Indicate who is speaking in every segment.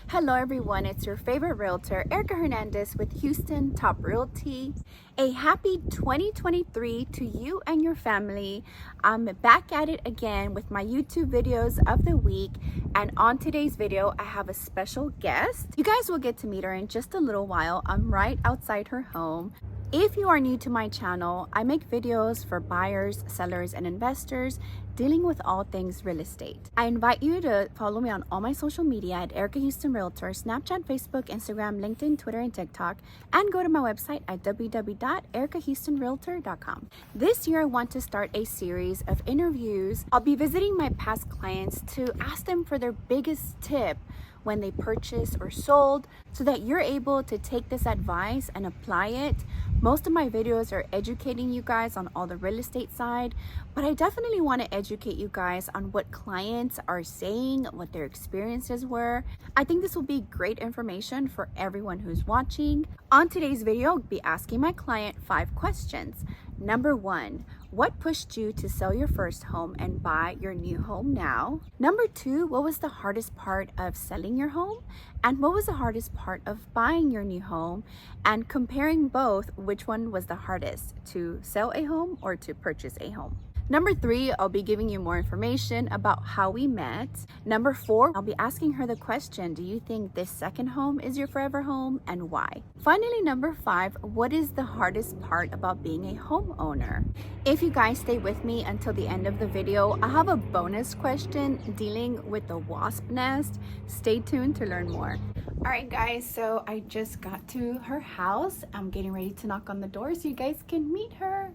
Speaker 1: Hello everyone, it's your favorite realtor, Erica Hernandez with Houston Top Realty. A happy 2023 to you and your family. I'm back at it again with my YouTube videos of the week, and on today's video I have a special guest. You guys will get to meet her in just a little while. I'm right outside her home. If you are new to my channel, I make videos for buyers, sellers, and investors dealing with all things real estate. I invite you to follow me on all my social media at Erica Houston Realtor, Snapchat, Facebook, Instagram, LinkedIn, Twitter, and TikTok, and go to my website at www.erikahoustonrealtor.com. This year, I want to start a series of interviews. I'll be visiting my past clients to ask them for their biggest tip when they purchased or sold, so that you're able to take this advice and apply it. Most of my videos are educating you guys on all the real estate side, but I definitely want to educate you guys on what clients are saying, what their experiences were. I think this will be great information for everyone who's watching. On today's video, I'll be asking my client 5 questions. Number 1, what pushed you to sell your first home and buy your new home now? Number 2, what was the hardest part of selling your home? And what was the hardest part of buying your new home? And comparing both, which one was the hardest, to sell a home or to purchase a home? Number 3, I'll be giving you more information about how we met. Number 4, I'll be asking her the question, do you think this second home is your forever home and why? Finally, number 5, what is the hardest part about being a homeowner? If you guys stay with me until the end of the video, I have a bonus question dealing with the wasp nest. Stay tuned to learn more. All right, guys, so I just got to her house. I'm getting ready to knock on the door so you guys can meet her.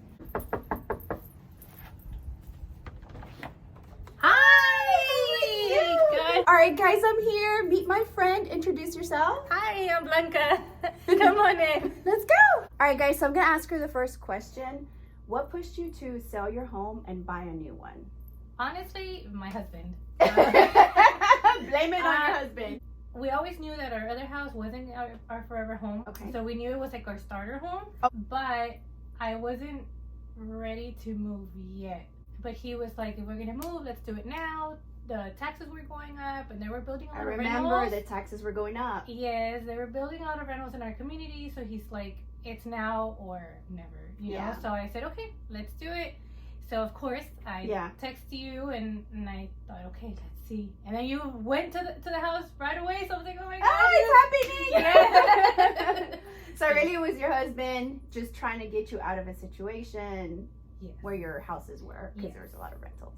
Speaker 1: All right, guys, I'm here. Meet my friend. Introduce yourself.
Speaker 2: Hi, I'm Blanca. Come on in.
Speaker 1: Let's go. All right, guys, so I'm going to ask her the first question. What pushed you to sell your home and buy a new one?
Speaker 2: Honestly, my husband.
Speaker 1: Blame it on your husband.
Speaker 2: We always knew that our other house wasn't our forever home.
Speaker 1: Okay.
Speaker 2: So we knew it was like our starter home.
Speaker 1: Oh.
Speaker 2: But I wasn't ready to move yet. But he was like, if we're going to move, let's do it now. The taxes were going up and they were building a lot of rentals.
Speaker 1: I remember the taxes were going up.
Speaker 2: Yes, they were building a lot of rentals in our community. So he's like, it's now or never, you know? So I said, okay, let's do it. So of course I texted you and I thought, okay, let's see. And then you went to the house right away. So I was like, oh my God.
Speaker 1: Oh, it's happening. Yeah. So really it was your husband just trying to get you out of a situation where your houses were, because there was a lot of rentals.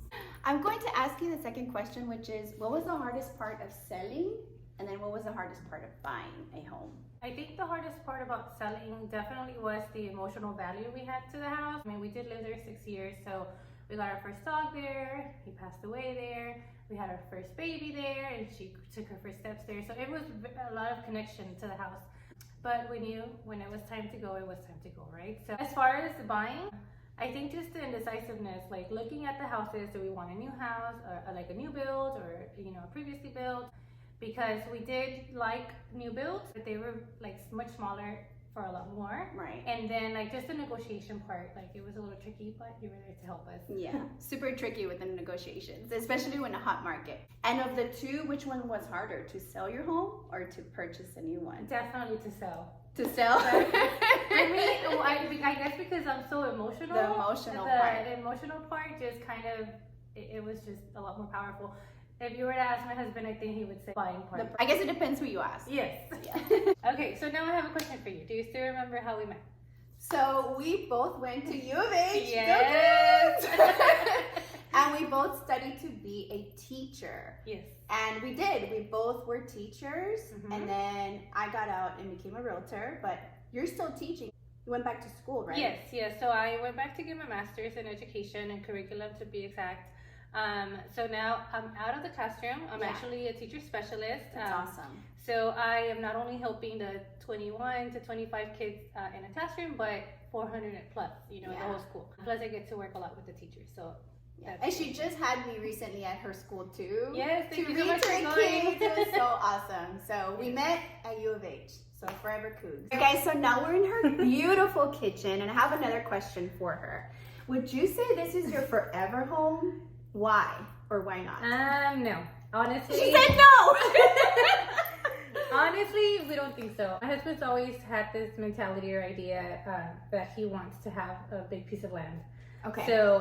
Speaker 1: I'm going to ask you the second question, which is, what was the hardest part of selling? And then what was the hardest part of buying a home?
Speaker 2: I think the hardest part about selling definitely was the emotional value we had to the house. I mean, we did live there 6 years, so we got our first dog there, he passed away there, we had our first baby there, and she took her first steps there. So it was a lot of connection to the house. But we knew when it was time to go, it was time to go, right? So as far as buying, I think just the indecisiveness, like looking at the houses, do we want a new house or like a new build or, you know, previously built? Because we did like new builds, but they were like much smaller for a lot more.
Speaker 1: Right.
Speaker 2: And then like just the negotiation part, like it was a little tricky, but you were there to help us.
Speaker 1: Yeah, super tricky with the negotiations, especially when a hot market. And of the two, which one was harder, to sell your home or to purchase a new one?
Speaker 2: Definitely to sell.
Speaker 1: To sell?
Speaker 2: For me, I guess because I'm so emotional.
Speaker 1: The emotional part.
Speaker 2: The emotional part just kind of, it was just a lot more powerful. If you were to ask my husband, I think he would say buying part.
Speaker 1: I guess it depends who you ask.
Speaker 2: Yes.
Speaker 1: Yeah.
Speaker 2: Okay, so now I have a question for you. Do you still remember how we met?
Speaker 1: So we both went to U of H.
Speaker 2: Yes.
Speaker 1: And we both studied to be a teacher.
Speaker 2: Yes.
Speaker 1: And we did. We both were teachers. Mm-hmm. And then I got out and became a realtor, but you're still teaching. You went back to school, right?
Speaker 2: Yes. So I went back to get my master's in education and curriculum, to be exact. So now I'm out of the classroom. I'm actually a teacher specialist.
Speaker 1: That's awesome.
Speaker 2: So I am not only helping the 21 to 25 kids in a classroom, but 400 plus, you know, the whole school. Plus I get to work a lot with the teachers. So.
Speaker 1: And she just had me recently at her school too.
Speaker 2: Yes, thank you
Speaker 1: so much for
Speaker 2: coming.
Speaker 1: It was so awesome. So we met at U of H. So forever Cougs. Okay, so now we're in her beautiful kitchen, and I have another question for her. Would you say this is your forever home? Why or why not?
Speaker 2: No. Honestly.
Speaker 1: She said no.
Speaker 2: honestly, we don't think so. My husband's always had this mentality or idea that he wants to have a big piece of land.
Speaker 1: Okay.
Speaker 2: So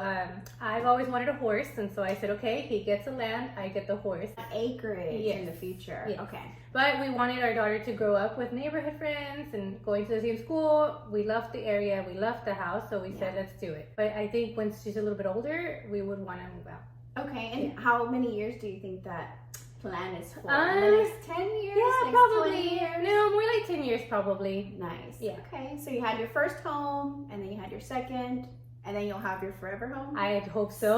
Speaker 2: I've always wanted a horse, and so I said, okay, he gets the land, I get the horse.
Speaker 1: Acreage
Speaker 2: Yes.
Speaker 1: in the future.
Speaker 2: Yes.
Speaker 1: Okay.
Speaker 2: But we wanted our daughter to grow up with neighborhood friends and going to the same school. We loved the area, we loved the house, so we said, let's do it. But I think once she's a little bit older, we would want to move out.
Speaker 1: Okay, and how many years do you think that plan is for?
Speaker 2: The
Speaker 1: the next 10 years?
Speaker 2: Yeah,
Speaker 1: next
Speaker 2: probably.
Speaker 1: 20 years?
Speaker 2: No, more like 10 years probably.
Speaker 1: Nice.
Speaker 2: Yeah.
Speaker 1: Okay, so you had your first home, and then you had your second, and then you'll have your forever home?
Speaker 2: I hope so.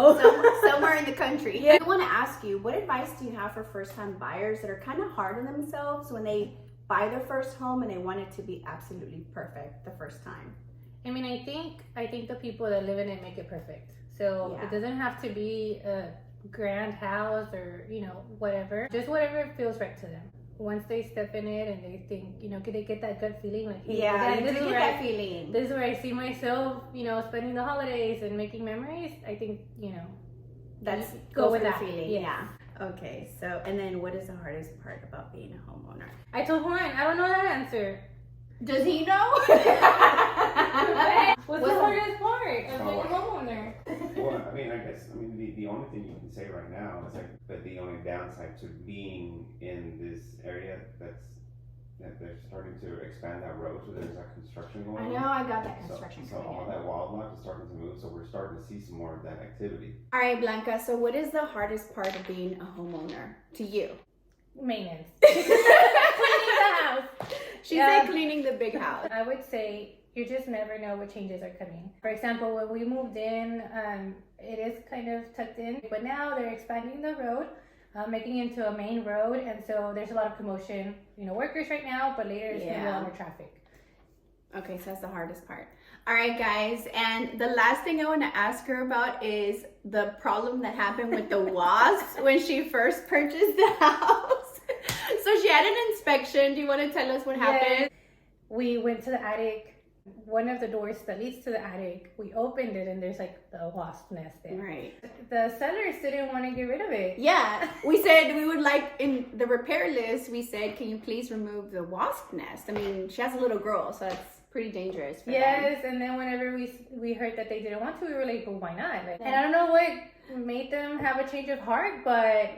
Speaker 1: Somewhere in the country.
Speaker 2: Yeah.
Speaker 1: I want to ask you, what advice do you have for first-time buyers that are kind of hard on themselves when they buy their first home and they want it to be absolutely perfect the first time?
Speaker 2: I mean, I think the people that live in it make it perfect. So
Speaker 1: Yeah.
Speaker 2: it doesn't have to be a grand house or, whatever. Just whatever feels right to them. Once they step in it and they think, they get that gut feeling like, hey,
Speaker 1: Yeah,
Speaker 2: this
Speaker 1: you
Speaker 2: is
Speaker 1: do
Speaker 2: where
Speaker 1: get that feeling.
Speaker 2: This is where I see myself, spending the holidays and making memories. I think,
Speaker 1: That's
Speaker 2: go
Speaker 1: for
Speaker 2: with
Speaker 1: the
Speaker 2: that.
Speaker 1: feeling.
Speaker 2: Yes.
Speaker 1: Yeah. Okay, so, and then what is the hardest part about being a homeowner?
Speaker 2: I told Juan, I don't know that answer.
Speaker 1: Does he know?
Speaker 2: What's the hardest part of being a homeowner?
Speaker 3: Well, the only thing you can say right now is but the only downside to being in this area that they're starting to expand that road, so there's that construction going
Speaker 1: I
Speaker 3: on.
Speaker 1: know, I got that construction
Speaker 3: So
Speaker 1: coming
Speaker 3: all
Speaker 1: in.
Speaker 3: that wildlife is starting to move, so we're starting to see some more of that activity.
Speaker 1: All right, Blanca, so what is the hardest part of being a homeowner to you?
Speaker 2: Maintenance. Cleaning the house.
Speaker 1: She said cleaning the big house.
Speaker 2: I would say you just never know what changes are coming. For example, when we moved in, it is kind of tucked in, but now they're expanding the road, making it into a main road, and so there's a lot of commotion. Workers right now, but later it's going to be a lot more traffic.
Speaker 1: Okay, so that's the hardest part. All right, guys, and the last thing I want to ask her about is the problem that happened with the wasps when she first purchased the house. So she had an inspection. Do you want to tell us what happened?
Speaker 2: Yes. We went to the attic. One of the doors that leads to the attic, we opened it and there's like the wasp nest there.
Speaker 1: Right.
Speaker 2: The sellers didn't want to get rid of it.
Speaker 1: Yeah, we said we would like, in the repair list, we said, can you please remove the wasp nest? I mean, she has a little girl, so that's pretty dangerous for them.
Speaker 2: Yes, and then whenever we heard that they didn't want to, we were like, well, why not? And I don't know what made them have a change of heart, but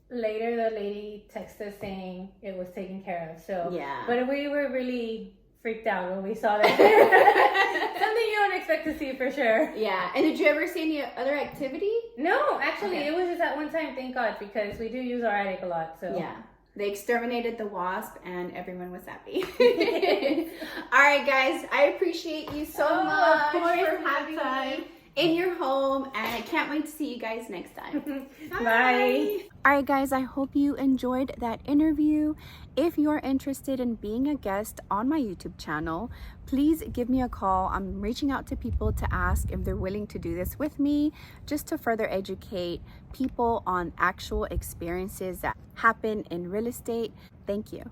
Speaker 2: later the lady texted us saying it was taken care of. So
Speaker 1: yeah.
Speaker 2: But we were really freaked out when we saw that. Something you don't expect to see for sure.
Speaker 1: Yeah. And did you ever see any other activity?
Speaker 2: No, actually,
Speaker 1: Okay.
Speaker 2: it was just that one time, thank God, because we do use our attic a lot. So
Speaker 1: Yeah. They exterminated the wasp and everyone was happy. All right, guys. I appreciate you so much for having me in your home, and I can't wait to see you guys next time.
Speaker 2: Bye.
Speaker 1: All right, guys, I hope you enjoyed that interview. If you're interested in being a guest on my YouTube channel, please give me a call. I'm reaching out to people to ask if they're willing to do this with me, just to further educate people on actual experiences that happen in real estate. Thank you.